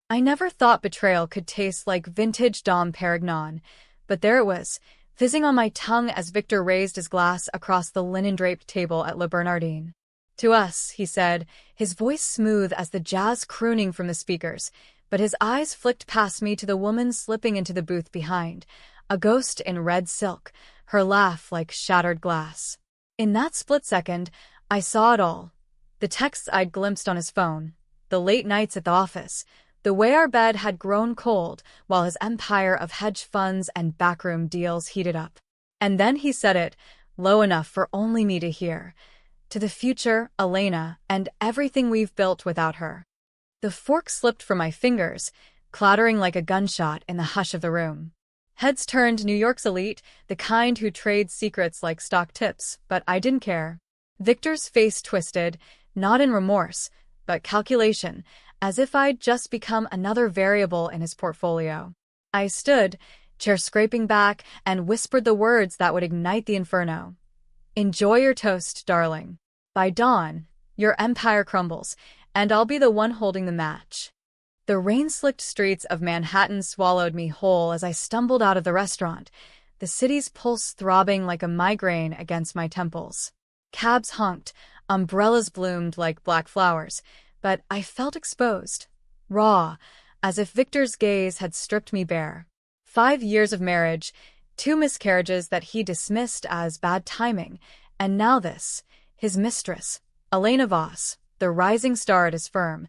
I never thought betrayal could taste like vintage Dom Perignon, but there it was, fizzing on my tongue as Victor raised his glass across the linen-draped table at Le Bernardin. "To us," he said, his voice smooth as the jazz crooning from the speakers, but his eyes flicked past me to the woman slipping into the booth behind, a ghost in red silk, her laugh like shattered glass. In that split second, I saw it all. The texts I'd glimpsed on his phone, the late nights at the office, the way our bed had grown cold while his empire of hedge funds and backroom deals heated up. And then he said it, low enough for only me to hear. "To the future, Elena, and everything we've built without her." The fork slipped from my fingers, clattering like a gunshot in the hush of the room. Heads turned. New York's elite, the kind who trade secrets like stock tips, but I didn't care. Victor's face twisted, not in remorse, but calculation, as if I'd just become another variable in his portfolio. I stood, chair scraping back, and whispered the words that would ignite the inferno. "Enjoy your toast, darling. By dawn, your empire crumbles, and I'll be the one holding the match." The rain-slicked streets of Manhattan swallowed me whole as I stumbled out of the restaurant, the city's pulse throbbing like a migraine against my temples. Cabs honked, umbrellas bloomed like black flowers, but I felt exposed, raw, as if Victor's gaze had stripped me bare. 5 years of marriage, 2 miscarriages that he dismissed as bad timing, and now this, his mistress, Elena Voss, the rising star at his firm,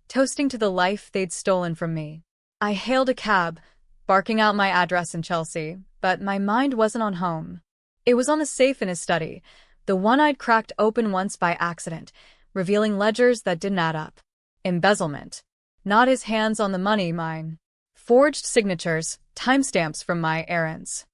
toasting to the life they'd stolen from me. I hailed a cab, barking out my address in Chelsea, but my mind wasn't on home. It was on the safe in his study, the one I'd cracked open once by accident, revealing ledgers that didn't add up. Embezzlement. Not his hands on the money, mine. Forged signatures, timestamps from my errands.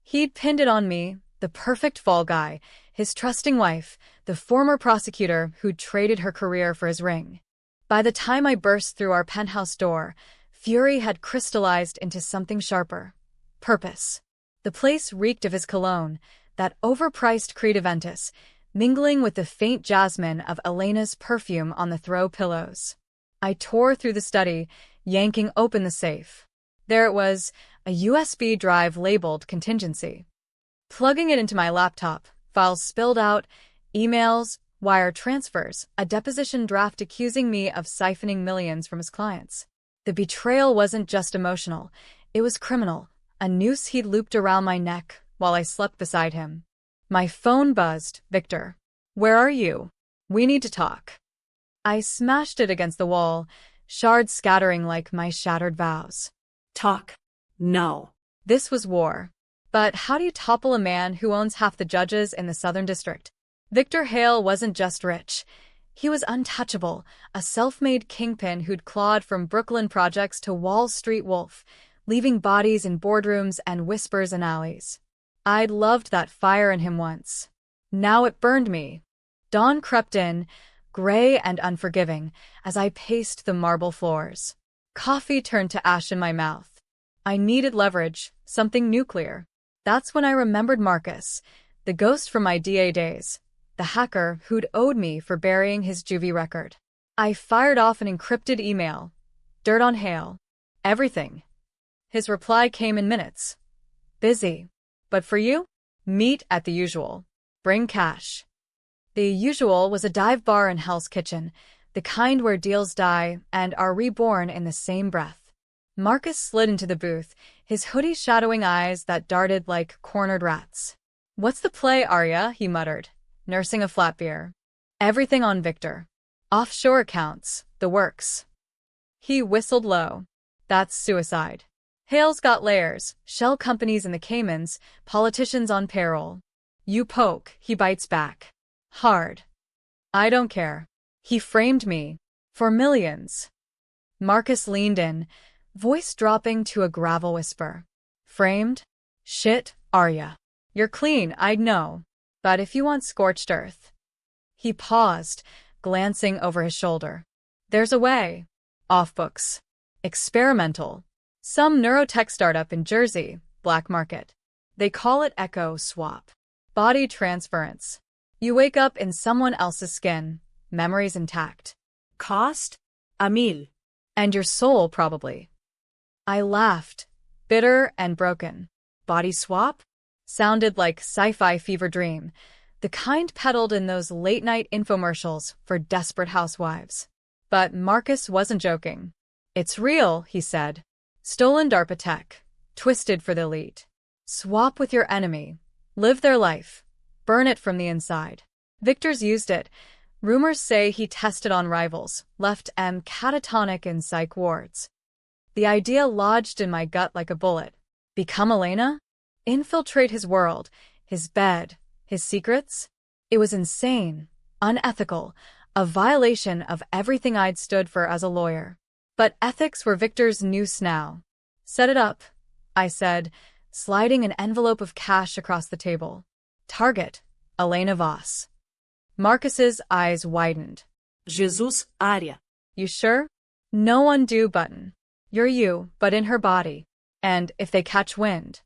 He'd pinned it on me, the perfect fall guy, his trusting wife, the former prosecutor who'd traded her career for his ring. By the time I burst through our penthouse door, fury had crystallized into something sharper. Purpose. The place reeked of his cologne, that overpriced Creed Aventus, mingling with the faint jasmine of Elena's perfume on the throw pillows. I tore through the study, yanking open the safe. There it was, a USB drive labeled contingency. Plugging it into my laptop, files spilled out, emails, wire transfers, a deposition draft accusing me of siphoning millions from his clients. The betrayal wasn't just emotional, it was criminal, a noose he'd looped around my neck while I slept beside him. My phone buzzed. "Victor, where are you? We need to talk." I smashed it against the wall, shards scattering like my shattered vows. "Talk. No." This was war. But how do you topple a man who owns half the judges in the Southern District? Victor Hale wasn't just rich. He was untouchable, a self-made kingpin who'd clawed from Brooklyn projects to Wall Street wolf, leaving bodies in boardrooms and whispers in alleys. I'd loved that fire in him once. Now it burned me. Dawn crept in, gray and unforgiving, as I paced the marble floors. Coffee turned to ash in my mouth. I needed leverage, something nuclear. That's when I remembered Marcus, the ghost from my DA days, the hacker who'd owed me for burying his juvie record. I fired off an encrypted email. Dirt on Hale. Everything. His reply came in minutes. "Busy. But for you? Meet at the usual. Bring cash." The usual was a dive bar in Hell's Kitchen, the kind where deals die and are reborn in the same breath. Marcus slid into the booth, his hoodie shadowing eyes that darted like cornered rats. "What's the play, Arya?" he muttered, nursing a flat beer. "Everything on Victor. Offshore accounts, the works." He whistled low. "That's suicide. Hale's got layers, shell companies in the Caymans, politicians on payroll. You poke, he bites back. Hard. I don't care. He framed me. For millions." Marcus leaned in, voice dropping to a gravel whisper. "Framed? Shit, Arya. You're clean, I'd know. But if you want scorched earth." He paused, glancing over his shoulder. "There's a way. Off books. Experimental. Some neurotech startup in Jersey, black market. They call it Echo Swap. Body transference. You wake up in someone else's skin, memories intact." "Cost? $1 million. And your soul, probably. I laughed, bitter and broken. Body swap? Sounded like sci-fi fever dream, the kind peddled in those late-night infomercials for desperate housewives. But Marcus wasn't joking. It's real, he said. Stolen DARPA tech, twisted for the elite. Swap with your enemy, live their life, burn it from the inside. Victor's used it. Rumors say he tested on rivals, left M catatonic in psych wards. The idea lodged in my gut like a bullet. Become Elena? Infiltrate his world, his bed, his secrets? It was insane, unethical, a violation of everything I'd stood for as a lawyer. But ethics were Victor's noose now. Set it up, I said, sliding an envelope of cash across the table. Target, Elena Voss. Marcus's eyes widened. Jesus, Arya. You sure? No undo button. You're you, but in her body. And if they catch wind.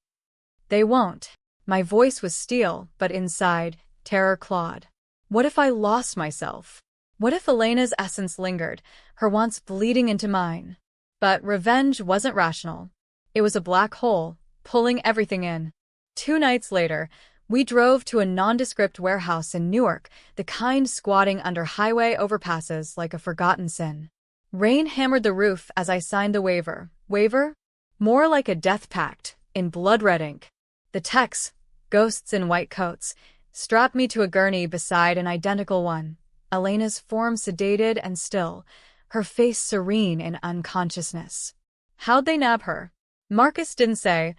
They won't. My voice was steel, but inside, terror clawed. What if I lost myself? What if Elena's essence lingered, her wants bleeding into mine? But revenge wasn't rational. It was a black hole, pulling everything in. 2 nights later, we drove to a nondescript warehouse in Newark, the kind squatting under highway overpasses like a forgotten sin. Rain hammered the roof as I signed the waiver. Waiver? More like a death pact, in blood-red ink. The techs, ghosts in white coats, strapped me to a gurney beside an identical one. Elena's form sedated and still, her face serene in unconsciousness. How'd they nab her? Marcus didn't say.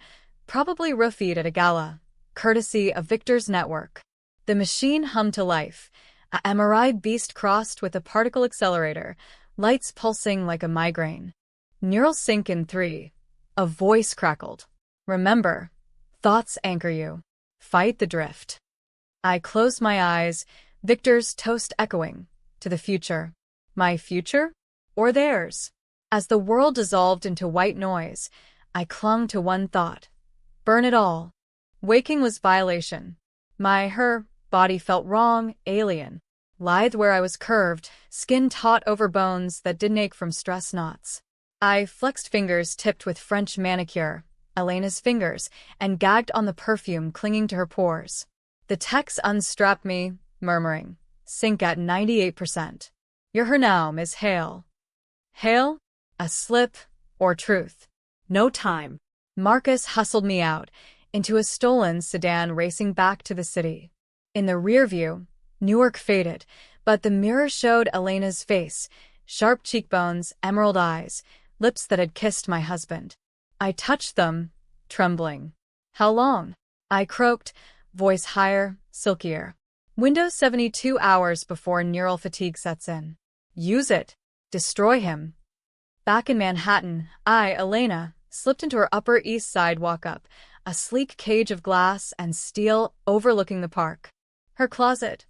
Probably roofied at a gala, courtesy of Victor's network. The machine hummed to life, a MRI beast crossed with a particle accelerator, lights pulsing like a migraine. Neural sync in 3. A voice crackled. Remember, thoughts anchor you. Fight the drift. I closed my eyes, Victor's toast echoing, to the future. My future? Or theirs? As the world dissolved into white noise, I clung to one thought. Burn it all. Waking was violation. Her body felt wrong, alien. Lithe where I was curved, skin taut over bones that didn't ache from stress knots. I flexed fingers tipped with French manicure, Elena's fingers, and gagged on the perfume clinging to her pores. The techs unstrapped me, murmuring, sync at 98%. You're her now, Ms. Hale. Hale? A slip, or truth? No time. Marcus hustled me out, into a stolen sedan racing back to the city. In the rear view, Newark faded, but the mirror showed Elena's face, sharp cheekbones, emerald eyes, lips that had kissed my husband. I touched them, trembling. How long? I croaked, voice higher, silkier. Windows 72 hours before neural fatigue sets in. Use it. Destroy him. Back in Manhattan, Elena, slipped into her Upper East Side walk-up, a sleek cage of glass and steel overlooking the park. Her closet.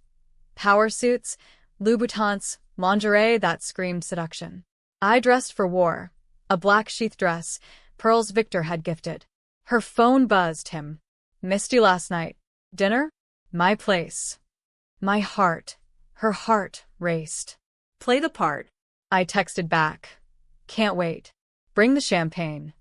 Power suits, Louboutins, lingerie that screamed seduction. I dressed for war. A black sheath dress, pearls Victor had gifted. Her phone buzzed him. Missed you last night. Dinner? My place. My heart, her heart, raced. Play the part. I texted back. Can't wait. Bring the champagne.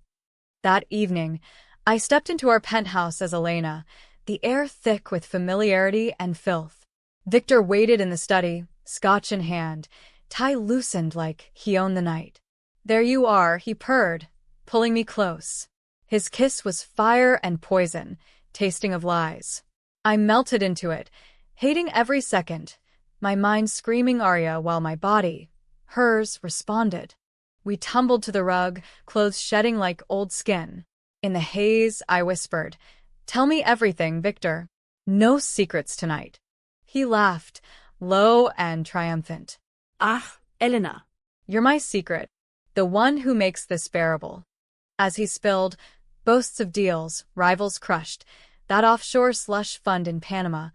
That evening, I stepped into our penthouse as Elena, the air thick with familiarity and filth. Victor waited in the study, scotch in hand, tie loosened like he owned the night. There you are, he purred, pulling me close. His kiss was fire and poison, tasting of lies. I melted into it, hating every second, my mind screaming Arya while my body, hers, responded. We tumbled to the rug, clothes shedding like old skin. In the haze, I whispered, "Tell me everything, Victor. No secrets tonight." He laughed, low and triumphant. Ah, Elena. You're my secret, the one who makes this bearable. As he spilled, boasts of deals, rivals crushed, that offshore slush fund in Panama,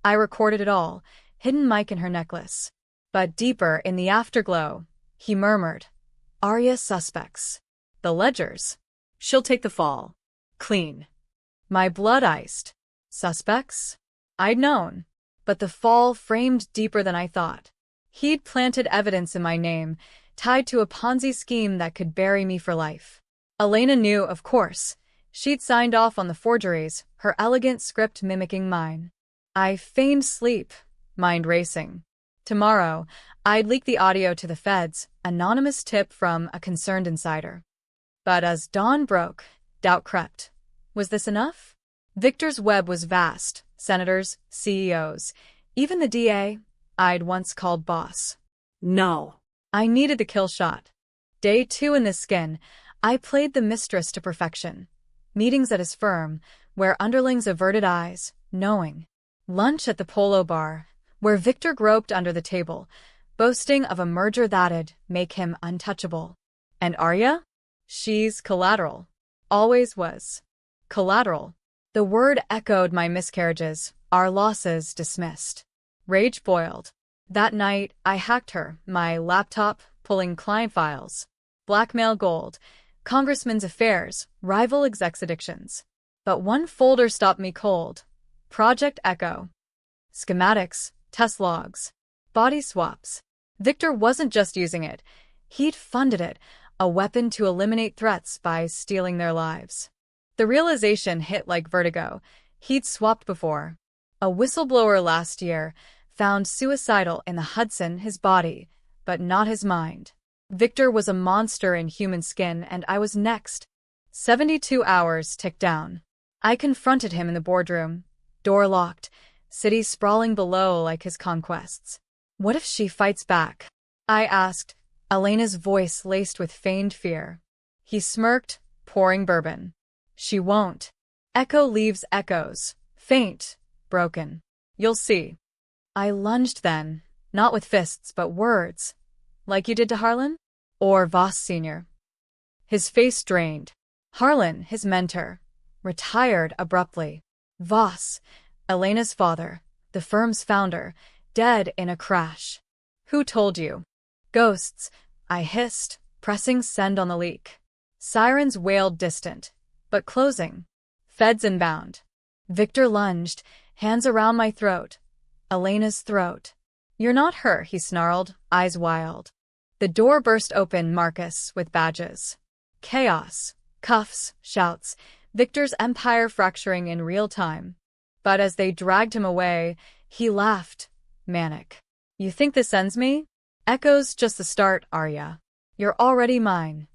I recorded it all, hidden mic in her necklace. But deeper in the afterglow, he murmured, Arya suspects. The ledgers. She'll take the fall. Clean. My blood iced. Suspects? I'd known. But the fall framed deeper than I thought. He'd planted evidence in my name, tied to a Ponzi scheme that could bury me for life. Elena knew, of course. She'd signed off on the forgeries, her elegant script mimicking mine. I feigned sleep, mind racing. Tomorrow, I'd leak the audio to the feds, anonymous tip from a concerned insider. But as dawn broke, doubt crept. Was this enough? Victor's web was vast. Senators, CEOs, even the DA I'd once called boss. No. I needed the kill shot. Day 2 in this skin, I played the Mistress to perfection. Meetings at his firm, where underlings averted eyes, knowing. Lunch at the Polo Bar, where Victor groped under the table, boasting of a merger that'd make him untouchable. And Arya? She's collateral. Always was. Collateral. The word echoed my miscarriages, our losses dismissed. Rage boiled. That night, I hacked her, my laptop, pulling client files. Blackmail gold, congressmen's affairs, rival execs' addictions. But one folder stopped me cold. Project Echo. Schematics, test logs, body swaps. Victor wasn't just using it. He'd funded it, a weapon to eliminate threats by stealing their lives. The realization hit like vertigo. He'd swapped before. A whistleblower last year found suicidal in the Hudson, his body, but not his mind. Victor was a monster in human skin, and I was next. 72 hours ticked down. I confronted him in the boardroom. Door locked, city sprawling below like his conquests. What if she fights back? I asked, Elena's voice laced with feigned fear. He smirked, pouring bourbon. She won't. Echo leaves echoes. Faint, broken. You'll see. I lunged then, not with fists but words. Like you did to Harlan? Or Voss Sr. His face drained. Harlan, his mentor, retired abruptly. Voss, Elena's father, the firm's founder, dead in a crash. Who told you? Ghosts, I hissed, pressing send on the leak. Sirens wailed distant, but closing. Feds inbound. Victor lunged, hands around my throat. Elena's throat. You're not her, he snarled, eyes wild. The door burst open, Marcus, with badges. Chaos, cuffs, shouts, Victor's empire fracturing in real time. But as they dragged him away, he laughed, manic. You think this ends me? Echo's just the start, Arya. You're already mine.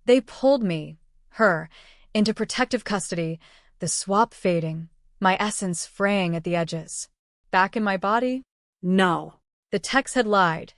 They pulled me, her, into protective custody, the swap fading, my essence fraying at the edges. Back in my body? No. The techs had lied.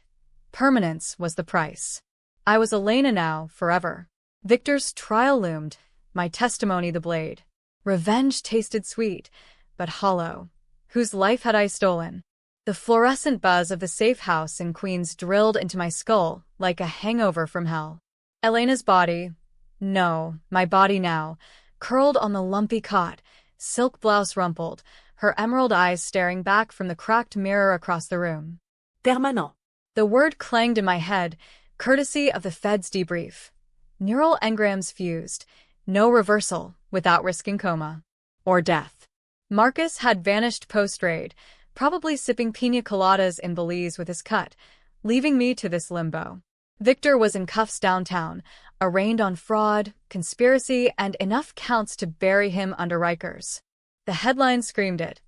Permanence was the price. I was Elena now, forever. Victor's trial loomed, my testimony the blade. Revenge tasted sweet, but hollow. Whose life had I stolen? The fluorescent buzz of the safe house in Queens drilled into my skull like a hangover from hell. Elena's body, no, my body now, curled on the lumpy cot, silk blouse rumpled, her emerald eyes staring back from the cracked mirror across the room. Permanent. The word clanged in my head, courtesy of the Fed's debrief. Neural engrams fused. No reversal without risking coma. Or death. Marcus had vanished post-raid, probably sipping pina coladas in Belize with his cut, leaving me to this limbo. Victor was in cuffs downtown, arraigned on fraud, conspiracy, and enough counts to bury him under Rikers. The headline screamed it.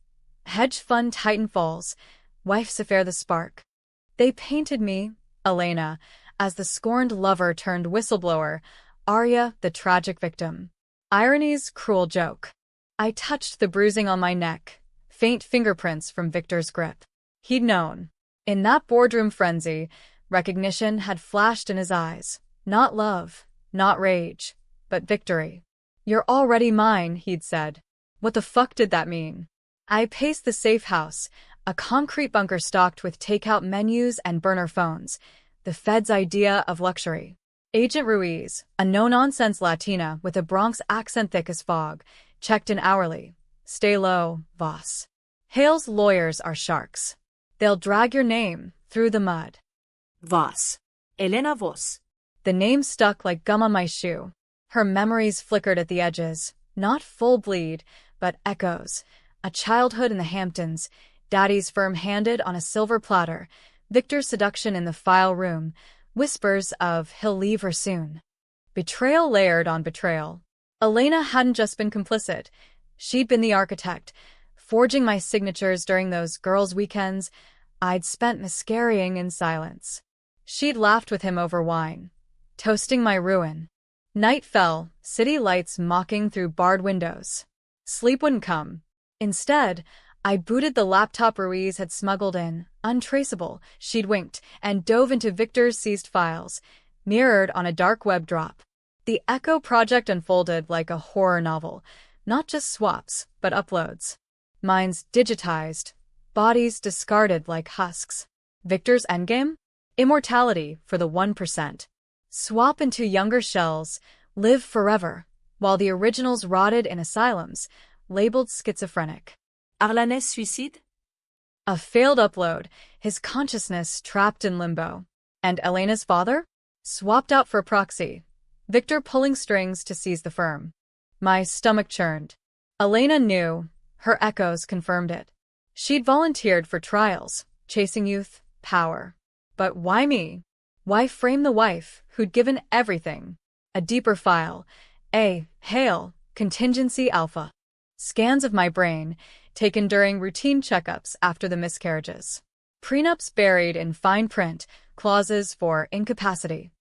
Hedge fund titan falls. Wife's affair the spark. They painted me, Elena, as the scorned lover turned whistleblower, Arya the tragic victim. Irony's cruel joke. I touched the bruising on my neck, faint fingerprints from Victor's grip. He'd known. In that boardroom frenzy, recognition had flashed in his eyes. Not love, not rage, but victory. You're already mine, he'd said. What the fuck did that mean? I paced the safe house, a concrete bunker stocked with takeout menus and burner phones, the Fed's idea of luxury. Agent Ruiz, a no-nonsense Latina with a Bronx accent thick as fog, checked in hourly. Stay low, Voss. Hale's lawyers are sharks. They'll drag your name through the mud. Voss. Elena Voss. The name stuck like gum on my shoe. Her memories flickered at the edges, not full bleed, but echoes. A childhood in the Hamptons, Daddy's firm handed on a silver platter, Victor's seduction in the file room, Whispers of he'll leave her soon. Betrayal layered on betrayal. Elena hadn't just been complicit. She'd been the architect, forging my signatures during those girls' weekends I'd spent miscarrying in silence. She'd laughed with him over wine, toasting my ruin. Night fell, city lights mocking through barred windows. Sleep wouldn't come. Instead, I booted the laptop Ruiz had smuggled in, untraceable. She'd winked, and dove into Victor's seized files, mirrored on a dark web drop. The Echo project unfolded like a horror novel, not just swaps, but uploads. Minds digitized, bodies discarded like husks. Victor's endgame? Immortality for the 1%. Swap into younger shells, live forever, while the originals rotted in asylums, labeled schizophrenic. Arlanès suicide? A failed upload, his consciousness trapped in limbo. And Elena's father? Swapped out for a proxy. Victor pulling strings to seize the firm. My stomach churned. Elena knew. Her echoes confirmed it. She'd volunteered for trials, chasing youth, power. But why me? Why frame the wife who'd given everything? A deeper file. Hail, Contingency Alpha. Scans of my brain, taken during routine checkups after the miscarriages. Prenups buried in fine print, clauses for incapacity.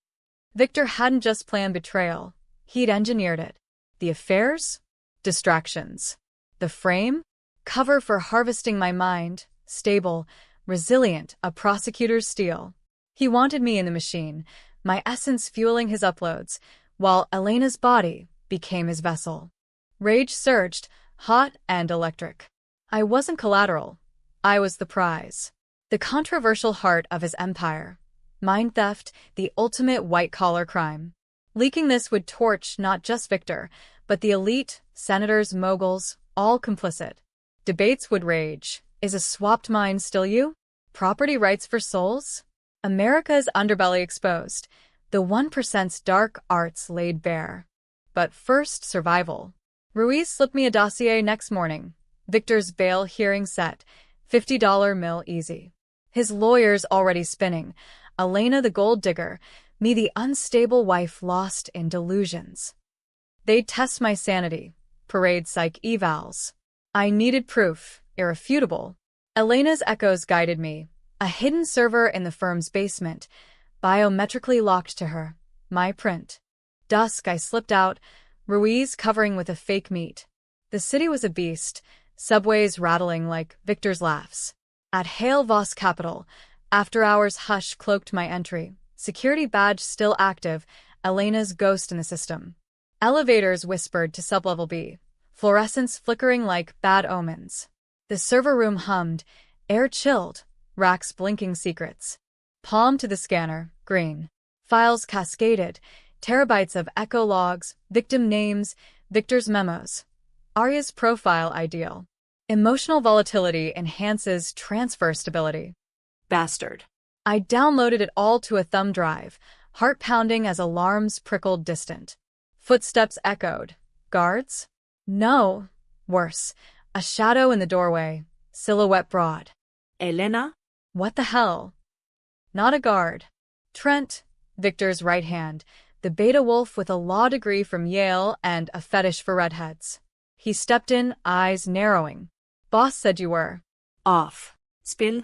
Victor hadn't just planned betrayal, he'd engineered it. The affairs? Distractions. The frame? Cover for harvesting my mind, stable, resilient, a prosecutor's steel. He wanted me in the machine, my essence fueling his uploads, while Elena's body became his vessel. Rage surged, hot and electric. I wasn't collateral. I was the prize. The controversial heart of his empire. Mind theft, the ultimate white-collar crime. Leaking this would torch not just Victor, but the elite, senators, moguls, all complicit. Debates would rage. Is a swapped mind still you? Property rights for souls? America's underbelly exposed. The 1%'s dark arts laid bare. But first, survival. Ruiz slipped me a dossier next morning. Victor's bail hearing set. $50 mill easy. His lawyers already spinning. Elena the gold digger, me the unstable wife lost in delusions. They'd test my sanity, parade psych evals. I needed proof, irrefutable. Elena's echoes guided me, a hidden server in the firm's basement, biometrically locked to her, my print. Dusk I slipped out, Ruiz covering with a fake meat. The city was a beast, subways rattling like Victor's laughs. At Hale Voss Capital, after-hours hush cloaked my entry, security badge still active, Elena's ghost in the system. Elevators whispered to sublevel B, fluorescents flickering like bad omens. The server room hummed, air chilled, racks blinking secrets. Palm to the scanner, green. Files cascaded, terabytes of echo logs, victim names, Victor's memos. Arya's profile ideal. Emotional volatility enhances transfer stability. Bastard. I downloaded it all to a thumb drive, heart pounding as alarms prickled distant. Footsteps echoed. Guards? No. Worse. A shadow in the doorway, silhouette broad. Elena? What the hell? Not a guard. Trent, Victor's right hand, the beta wolf with a law degree from Yale and a fetish for redheads. He stepped in, eyes narrowing. Boss said you were. Off. Spill?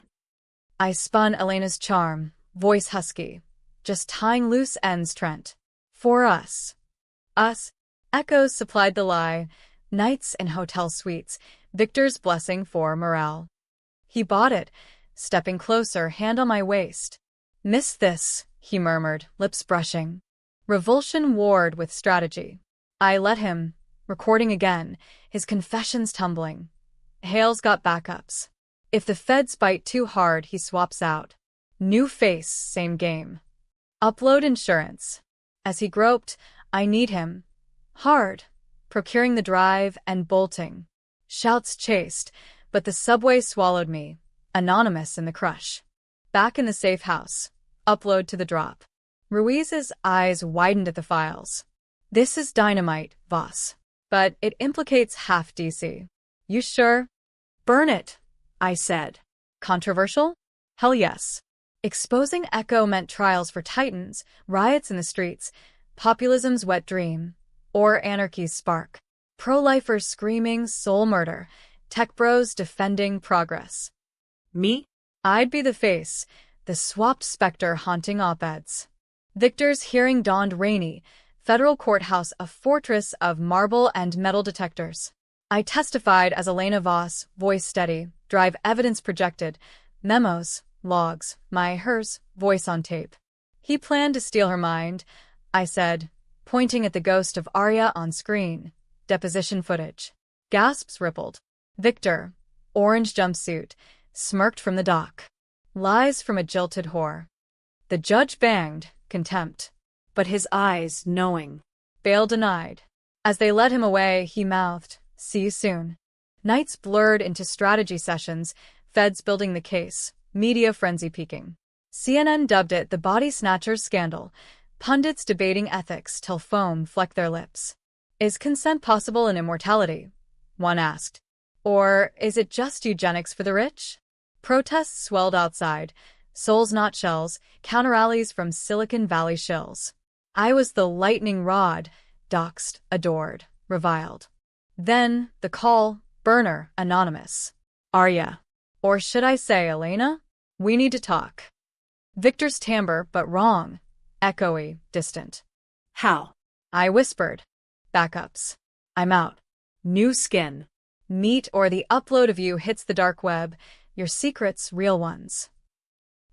I spun Elena's charm, voice husky. Just tying loose ends, Trent. For us. Us. Echoes supplied the lie. Nights in hotel suites. Victor's blessing for morale. He bought it, stepping closer, hand on my waist. Miss this, he murmured, lips brushing. Revulsion warred with strategy. I let him, recording again, his confessions tumbling. Hale's got backups. If the feds bite too hard, he swaps out. New face, same game. Upload insurance. As he groped, I need him. Hard. Procuring the drive and bolting. Shouts chased, but the subway swallowed me, anonymous in the crush. Back in the safe house. Upload to the drop. Ruiz's eyes widened at the files. This is dynamite, Voss. But it implicates half DC. You sure? Burn it, I said. Controversial? Hell yes. Exposing Echo meant trials for titans, riots in the streets, populism's wet dream, or anarchy's spark. Pro-lifers screaming soul murder, tech bros defending progress. Me? I'd be the face, the swapped specter haunting op-eds. Victor's hearing dawned rainy, federal courthouse a fortress of marble and metal detectors. I testified as Elena Voss, voice steady, drive evidence projected, memos, logs, hers, voice on tape. He planned to steal her mind, I said, pointing at the ghost of Arya on screen. Deposition footage. Gasps rippled. Victor, orange jumpsuit, smirked from the dock. Lies from a jilted whore. The judge banged, contempt. But his eyes, knowing. Bail denied. As they led him away, he mouthed, "See you soon." Nights blurred into strategy sessions, feds building the case, media frenzy peaking. CNN dubbed it the body snatchers scandal, pundits debating ethics till foam flecked their lips. Is consent possible in immortality? One asked. Or is it just eugenics for the rich? Protests swelled outside, souls not shells, counter-rallies from Silicon Valley shills. I was the lightning rod, doxed, adored, reviled. Then, the call, burner, anonymous. Arya. Or should I say Elena? We need to talk. Victor's timbre, but wrong. Echoey, distant. How? I whispered. Backups. I'm out. New skin. Meet or the upload of you hits the dark web, your secrets real ones.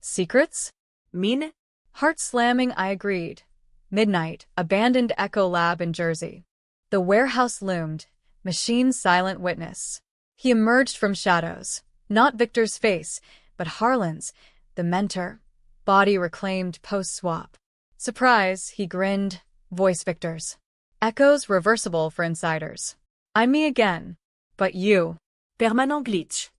Secrets? Mean? Heart slamming, I agreed. Midnight, abandoned Echo Lab in Jersey. The warehouse loomed, machine silent witness. He emerged from shadows, not Victor's face, but Harlan's, the mentor, body reclaimed post-swap. Surprise, he grinned, voice Victor's. Echoes reversible for insiders. I'm me again. But you. Permanent glitch.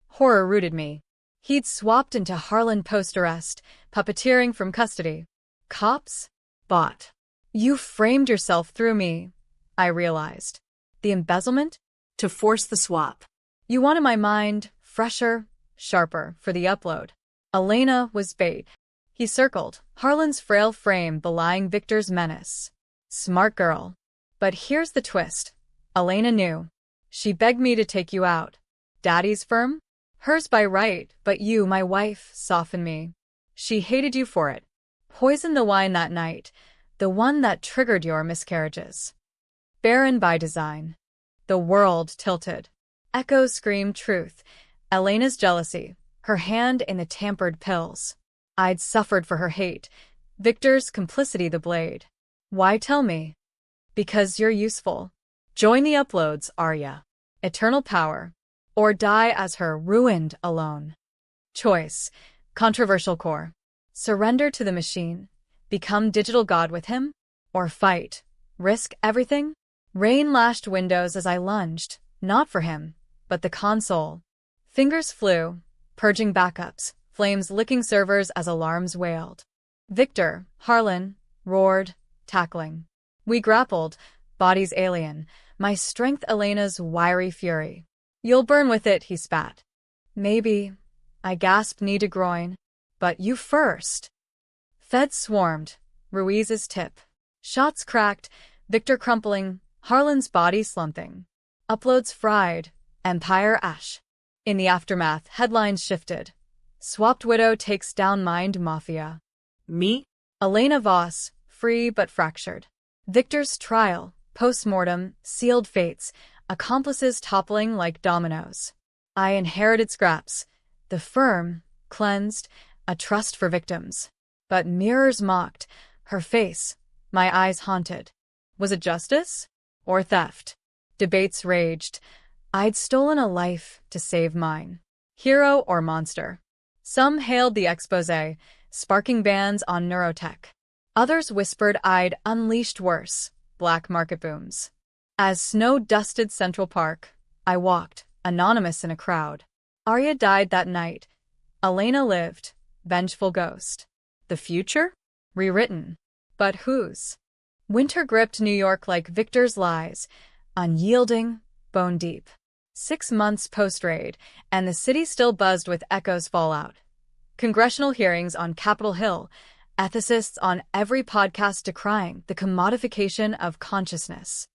Horror rooted me. He'd swapped into Harlan post-arrest, puppeteering from custody. Cops? Bought. You framed yourself through me, I realized. The embezzlement? To force the swap. You wanted my mind, fresher, sharper, for the upload. Elena was bait. He circled, Harlan's frail frame belying Victor's menace. Smart girl. But here's the twist. Elena knew. She begged me to take you out. Daddy's firm? Hers by right, but you, my wife, softened me. She hated you for it. Poisoned the wine that night, the one that triggered your miscarriages. Barren by design. The world tilted. Echoes screamed truth. Elena's jealousy, her hand in the tampered pills. I'd suffered for her hate. Victor's complicity the blade. Why tell me? Because you're useful. Join the uploads, Arya. Eternal power. Or die as her, ruined alone. Choice. Controversial core. Surrender to the machine. Become digital god with him? Or fight. Risk everything? Rain lashed windows as I lunged, not for him, but the console. Fingers flew, purging backups, flames licking servers as alarms wailed. Victor, Harlan, roared, tackling. We grappled, bodies alien, my strength Elena's wiry fury. You'll burn with it, he spat. Maybe. I gasped knee to groin. But you first. Feds swarmed, Ruiz's tip. Shots cracked, Victor crumpling, Harlan's body slumping. Uploads fried, empire ash. In the aftermath, headlines shifted. Swapped widow takes down mind mafia. Me? Elena Voss, free but fractured. Victor's trial, post-mortem, sealed fates, accomplices toppling like dominoes. I inherited scraps. The firm, cleansed, a trust for victims. But mirrors mocked, her face, my eyes haunted. Was it justice? Or theft? Debates raged. I'd stolen a life to save mine. Hero or monster? Some hailed the exposé, sparking bans on neurotech. Others whispered I'd unleashed worse, black market booms. As snow dusted Central Park, I walked, anonymous in a crowd. Arya died that night. Elena lived, vengeful ghost. The future? Rewritten. But whose? Winter gripped New York like Victor's lies, unyielding, bone deep. 6 months post-raid, and the city still buzzed with Echo's fallout. Congressional hearings on Capitol Hill, ethicists on every podcast decrying the commodification of consciousness.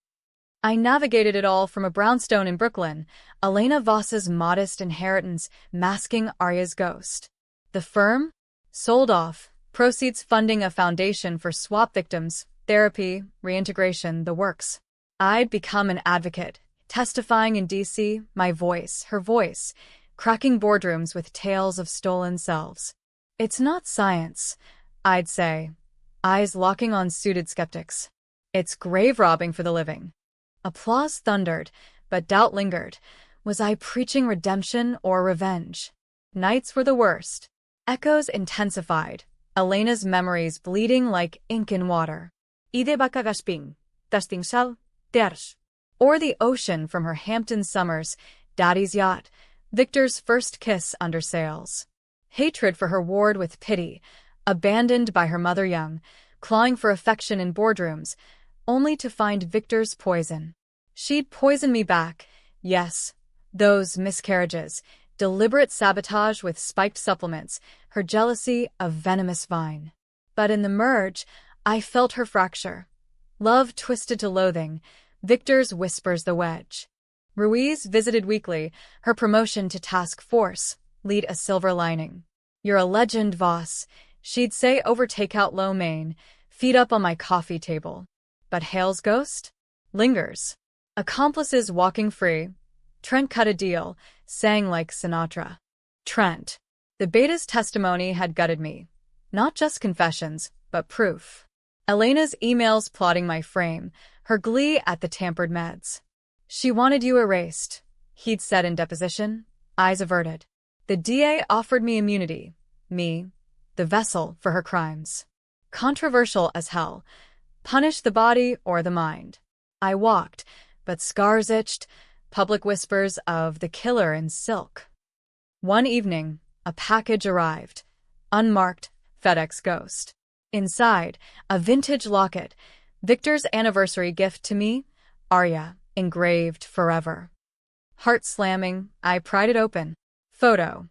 I navigated it all from a brownstone in Brooklyn, Elena Voss's modest inheritance masking Arya's ghost. The firm? Sold off, proceeds funding a foundation for swap victims, therapy, reintegration, the works. I'd become an advocate, testifying in D.C., my voice, her voice, cracking boardrooms with tales of stolen selves. It's not science, I'd say, eyes locking on suited skeptics. It's grave robbing for the living. Applause thundered, but doubt lingered. Was I preaching redemption or revenge? Nights were the worst. Echoes intensified, Elena's memories bleeding like ink in water. Ide bakagasping, tastingshal, tersh. Or the ocean from her Hampton summers, Daddy's yacht, Victor's first kiss under sails. Hatred for her ward with pity, abandoned by her mother young, clawing for affection in boardrooms, only to find Victor's poison. She'd poison me back, yes, those miscarriages, deliberate sabotage with spiked supplements, her jealousy a venomous vine. But in the merge, I felt her fracture. Love twisted to loathing, Victor's whispers the wedge. Ruiz visited weekly, her promotion to task force, lead a silver lining. You're a legend, Voss, she'd say over takeout lo mein, feet up on my coffee table. But Hale's ghost? Lingers. Accomplices walking free. Trent cut a deal, sang like Sinatra. Trent. The beta's testimony had gutted me. Not just confessions, but proof. Elena's emails plotting my frame, her glee at the tampered meds. She wanted you erased, he'd said in deposition, eyes averted. The DA offered me immunity, me, the vessel for her crimes. Controversial as hell. Punish the body or the mind. I walked, but scars itched, public whispers of the killer in silk. One evening, a package arrived. Unmarked, FedEx ghost. Inside, a vintage locket, Victor's anniversary gift to me, Arya, engraved forever. Heart slamming, I pried it open. Photo.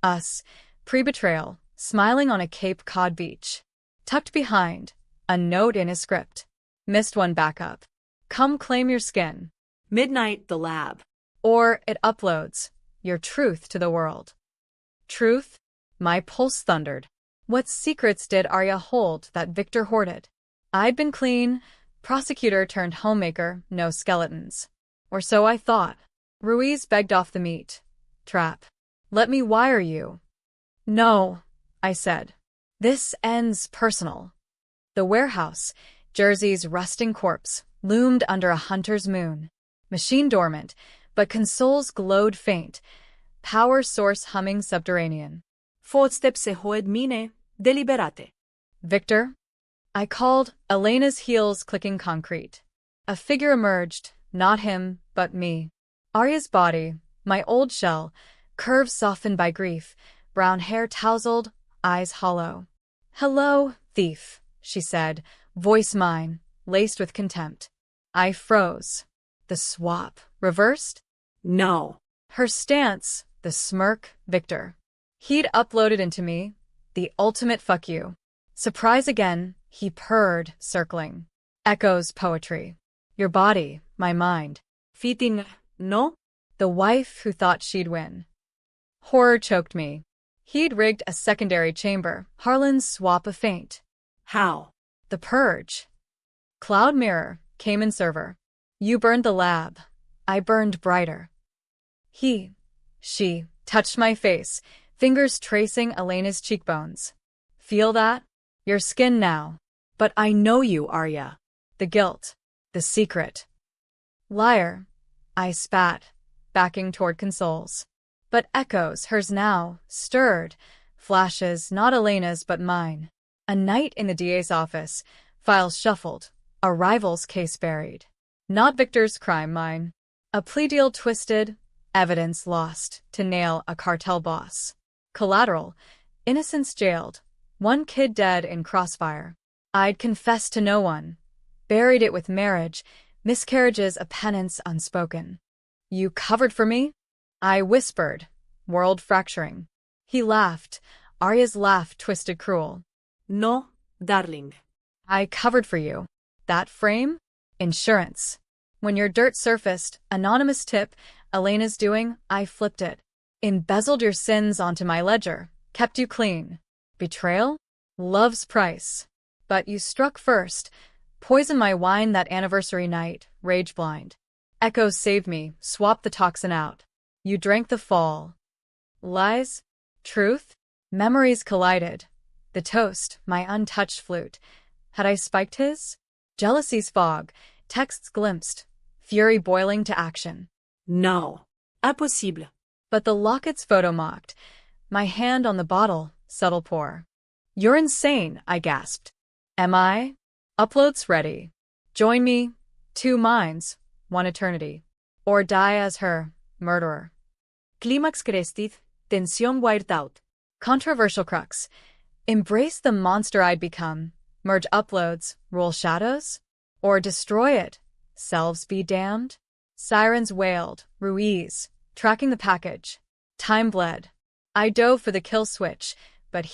Us, pre-betrayal, smiling on a Cape Cod beach. Tucked behind, a note in his script. Missed one backup. Come claim your skin. Midnight, the lab. Or it uploads your truth to the world. Truth? My pulse thundered. What secrets did Arya hold that Victor hoarded? I'd been clean, prosecutor turned homemaker, no skeletons. Or so I thought. Ruiz begged off the meat. Trap. Let me wire you. No, I said. This ends personal. The warehouse, Jersey's rusting corpse, loomed under a hunter's moon. Machine dormant, but consoles glowed faint. Power source humming subterranean. Footsteps se hoed mine, deliberate. Victor? I called, Elena's heels clicking concrete. A figure emerged, not him, but me. Arya's body, my old shell, curves softened by grief, brown hair tousled, eyes hollow. Hello, thief, she said, voice mine, laced with contempt. I froze. The swap, reversed? No. Her stance, the smirk, Victor. He'd uploaded into me, the ultimate fuck you. Surprise again, he purred, circling. Echoes poetry. Your body, my mind. Fitting, no? The wife who thought she'd win. Horror choked me. He'd rigged a secondary chamber, Harlan's swap a feint. How? The purge. Cloud mirror, Cayman server. You burned the lab. I burned brighter. She, touched my face, fingers tracing Elena's cheekbones. Feel that? Your skin now. But I know you, Arya. The guilt. The secret. Liar. I spat, backing toward consoles. But echoes, hers now, stirred. Flashes, not Elena's but mine. A night in the DA's office. Files shuffled. A rival's case buried. Not Victor's crime, mine. A plea deal twisted. Evidence lost to nail a cartel boss. Collateral. Innocents jailed. One kid dead in crossfire. I'd confessed to no one. Buried it with marriage. Miscarriages a penance unspoken. You covered for me? I whispered, world fracturing. He laughed, Arya's laugh twisted cruel. No, darling. I covered for you. That frame? Insurance. When your dirt surfaced, anonymous tip, Elena's doing, I flipped it. Embezzled your sins onto my ledger. Kept you clean. Betrayal? Love's price. But you struck first. Poisoned my wine that anniversary night, rage blind. Echoes saved me, swapped the toxin out. You drank the fall. Lies? Truth? Memories collided. The toast, my untouched flute. Had I spiked his? Jealousy's fog, texts glimpsed, fury boiling to action. No. Impossible. But the locket's photo mocked. My hand on the bottle, subtle pour. You're insane, I gasped. Am I? Uploads ready. Join me. 2 minds, 1 eternity. Or die as her, murderer. Clímax crestit, tensión wired out. Controversial crux. Embrace the monster I'd become. Merge uploads, rule shadows? Or destroy it? Selves be damned? Sirens wailed, Ruiz, tracking the package. Time bled. I dove for the kill switch, but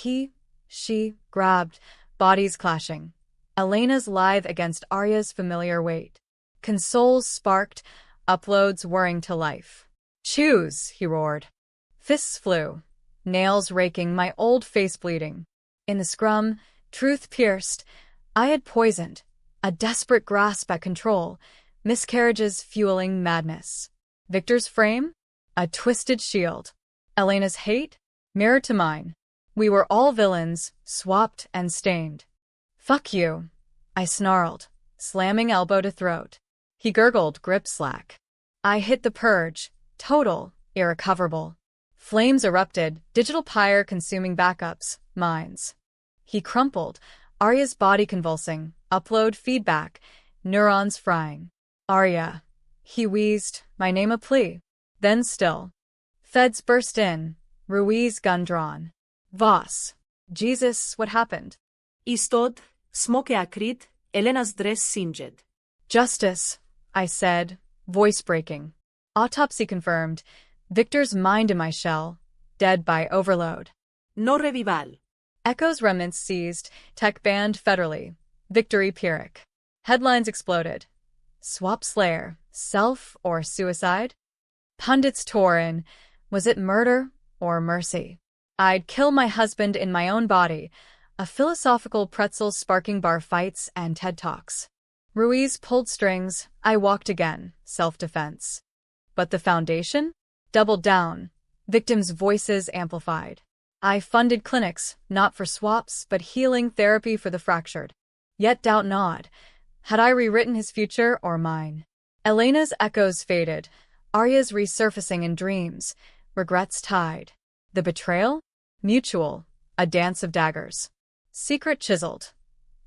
she, grabbed, bodies clashing. Elena's lithe against Arya's familiar weight. Consoles sparked, uploads whirring to life. Choose, he roared. Fists flew, nails raking, my old face bleeding. In the scrum, truth pierced. I had poisoned, a desperate grasp at control, miscarriages fueling madness. Victor's frame? A twisted shield. Elena's hate? Mirror to mine. We were all villains, swapped and stained. Fuck you, I snarled, slamming elbow to throat. He gurgled, grip slack. I hit the purge, total, irrecoverable. Flames erupted, digital pyre consuming backups, mines. He crumpled, Arya's body convulsing, upload feedback, neurons frying. Arya. He wheezed, my name a plea. Then still. Feds burst in, Ruiz gun drawn. Voss. Jesus, what happened? Istod, smoke acrid, Elena's dress singed. Justice, I said, voice breaking. Autopsy confirmed. Victor's mind in my shell, dead by overload. No revival. Echo's remnants seized, tech banned federally. Victory Pyrrhic. Headlines exploded. Swap Slayer, self or suicide? Pundits tore in. Was it murder or mercy? I'd kill my husband in my own body. A philosophical pretzel sparking bar fights and TED Talks. Ruiz pulled strings. I walked again, self-defense. But the foundation? Doubled down. Victims' voices amplified. I funded clinics, not for swaps, but healing therapy for the fractured. Yet doubt gnawed. Had I rewritten his future or mine? Elena's echoes faded. Arya's resurfacing in dreams. Regrets tied. The betrayal? Mutual. A dance of daggers. Secret chiseled.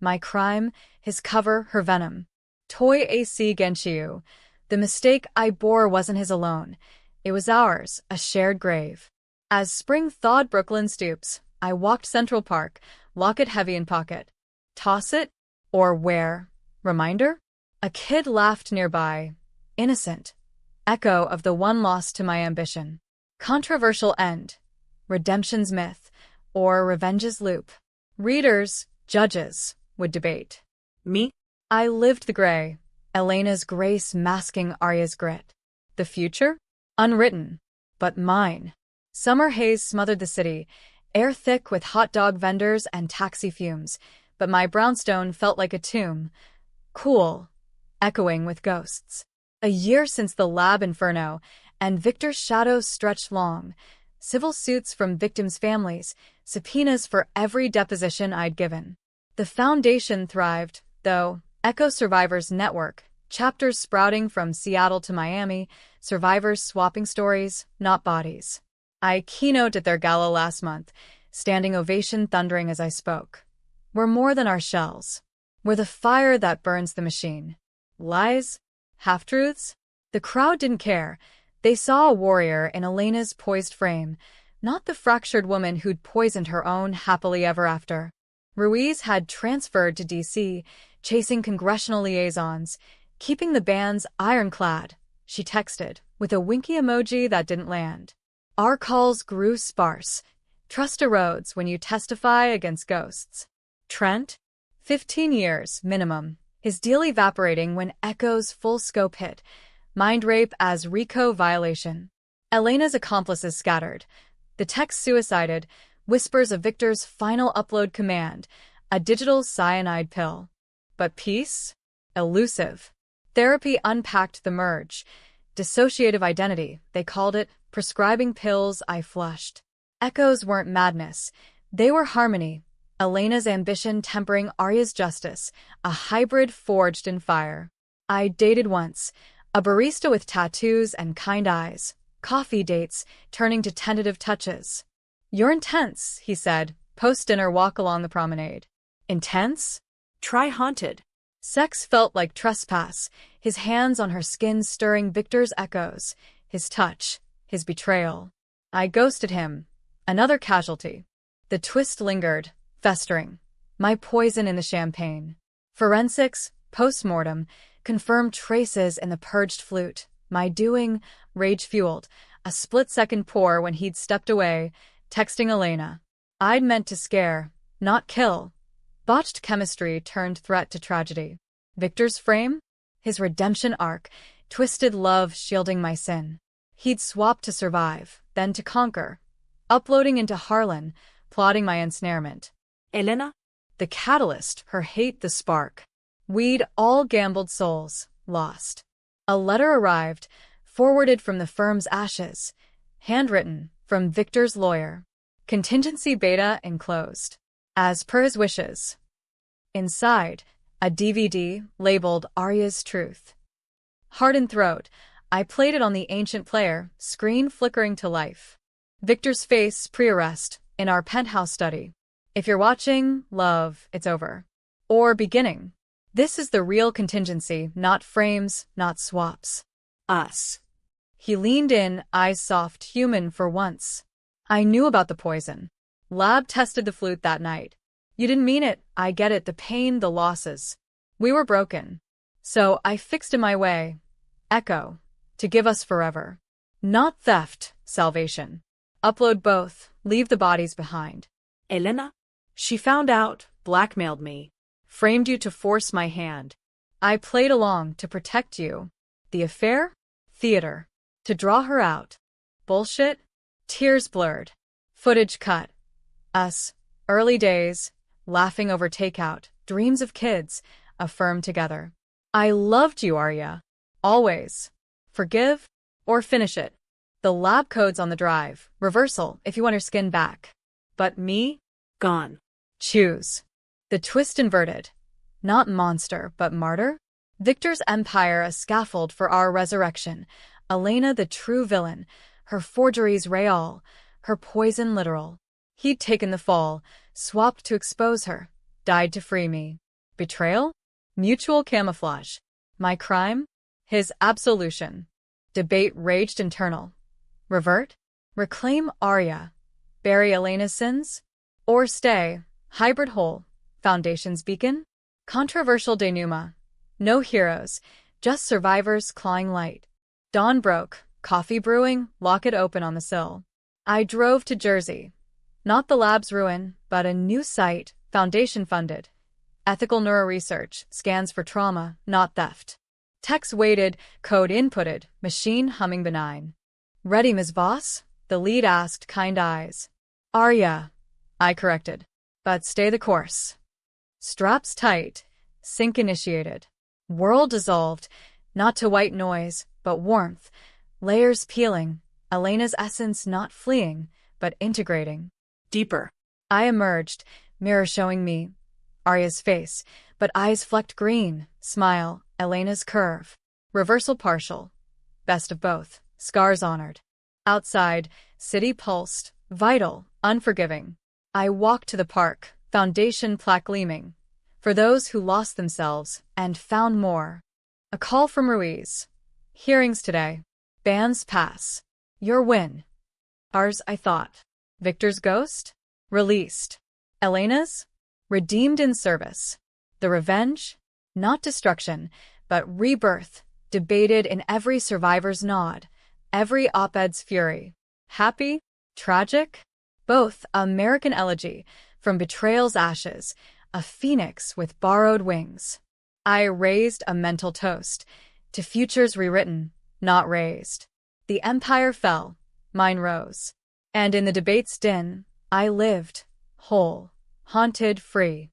My crime, his cover, her venom. Toy AC Genshiu. The mistake I bore wasn't his alone. It was ours, a shared grave. As spring thawed Brooklyn stoops, I walked Central Park, locket heavy in pocket. Toss it? Or where? Reminder? A kid laughed nearby. Innocent. Echo of the one lost to my ambition. Controversial end. Redemption's myth. Or revenge's loop. Readers, judges, would debate. Me? I lived the gray. Elena's grace masking Arya's grit. The future? Unwritten. But mine. Summer haze smothered the city, air thick with hot dog vendors and taxi fumes, but my brownstone felt like a tomb. Cool. Echoing with ghosts. A year since the lab inferno, and Victor's shadows stretched long. Civil suits from victims' families, subpoenas for every deposition I'd given. The foundation thrived, though. Echo Survivors Network, chapters sprouting from Seattle to Miami, survivors swapping stories, not bodies. I keynoted at their gala last month, standing ovation thundering as I spoke. We're more than our shells. We're the fire that burns the machine. Lies? Half-truths? The crowd didn't care. They saw a warrior in Elena's poised frame, not the fractured woman who'd poisoned her own happily ever after. Ruiz had transferred to D.C., chasing congressional liaisons, keeping the bands ironclad, she texted, with a winky emoji that didn't land. Our calls grew sparse. Trust erodes when you testify against ghosts. Trent? 15 years, minimum. His deal evaporating when Echo's full scope hit. Mind rape as RICO violation. Elena's accomplices scattered. The text suicided. Whispers of Victor's final upload command. A digital cyanide pill. But peace? Elusive. Therapy unpacked the merge. Dissociative identity, they called it. Prescribing pills I flushed. Echoes weren't madness. They were harmony. Elena's ambition tempering Arya's justice. A hybrid forged in fire. I dated once. A barista with tattoos and kind eyes. Coffee dates, turning to tentative touches. You're intense, he said, post-dinner walk along the promenade. Intense? Try haunted. Sex felt like trespass, his hands on her skin stirring Victor's echoes, his touch, his betrayal. I ghosted him. Another casualty. The twist lingered, festering. My poison in the champagne. Forensics, post-mortem, confirmed traces in the purged flute. My doing, rage-fueled. A split-second pour when he'd stepped away, texting Elena. I'd meant to scare, not kill. Botched chemistry turned threat to tragedy. Victor's frame? His redemption arc, twisted love shielding my sin. He'd swapped to survive, then to conquer. Uploading into Harlan, plotting my ensnarement. Elena? The catalyst, her hate the spark. We'd all gambled souls, lost. A letter arrived, forwarded from the firm's ashes. Handwritten, from Victor's lawyer. Contingency beta enclosed. As per his wishes. Inside, a DVD labeled Arya's Truth. Heart and throat, I played it on the ancient player, screen flickering to life. Victor's face pre-arrest, in our penthouse study. If you're watching, love, it's over. Or beginning. This is the real contingency, not frames, not swaps. Us. He leaned in, eyes soft, human for once. I knew about the poison. Lab tested the flute that night. You didn't mean it, I get it, the pain, the losses. We were broken. So I fixed in my way. Echo. To give us forever. Not theft, salvation. Upload both, leave the bodies behind. Elena? She found out, blackmailed me. Framed you to force my hand. I played along to protect you. The affair? Theater. To draw her out. Bullshit? Tears blurred. Footage cut. Us. Early days. Laughing over takeout. Dreams of kids. Affirmed together. I loved you, Arya. Always. Forgive? Or finish it. The lab code's on the drive. Reversal, if you want her skin back. But me? Gone. Choose. The twist inverted. Not monster, but martyr? Victor's empire a scaffold for our resurrection. Elena the true villain. Her forgeries real. Her poison literal. He'd taken the fall, swapped to expose her, died to free me. Betrayal? Mutual camouflage. My crime? His absolution. Debate raged internal. Revert? Reclaim Arya? Bury Elena's sins? Or stay, hybrid whole, foundation's beacon? Controversial denouement. No heroes, just survivors clawing light. Dawn broke, coffee brewing, locket open on the sill. I drove to Jersey. Not the lab's ruin, but a new site, foundation funded. Ethical neuroresearch, scans for trauma, not theft. Text waited, code inputted, machine humming benign. Ready, Ms. Voss? The lead asked, kind eyes. Arya, I corrected. But stay the course. Straps tight, sync initiated. Whirl dissolved, not to white noise, but warmth. Layers peeling, Elena's essence not fleeing, but integrating. Deeper. I emerged, mirror showing me Arya's face, but eyes flecked green, smile, Elena's curve. Reversal partial. Best of both, scars honored. Outside, city pulsed, vital, unforgiving. I walked to the park, foundation plaque gleaming. For those who lost themselves and found more. A call from Ruiz. Hearings today. Bans pass. Your win. Ours, I thought. Victor's ghost? Released. Elena's? Redeemed in service. The revenge? Not destruction, but rebirth, debated in every survivor's nod, every op-ed's fury. Happy? Tragic? Both American elegy, from betrayal's ashes, a phoenix with borrowed wings. I raised a mental toast to futures rewritten, not raised. The empire fell, mine rose. And in the debate's din, I lived, whole, haunted, free.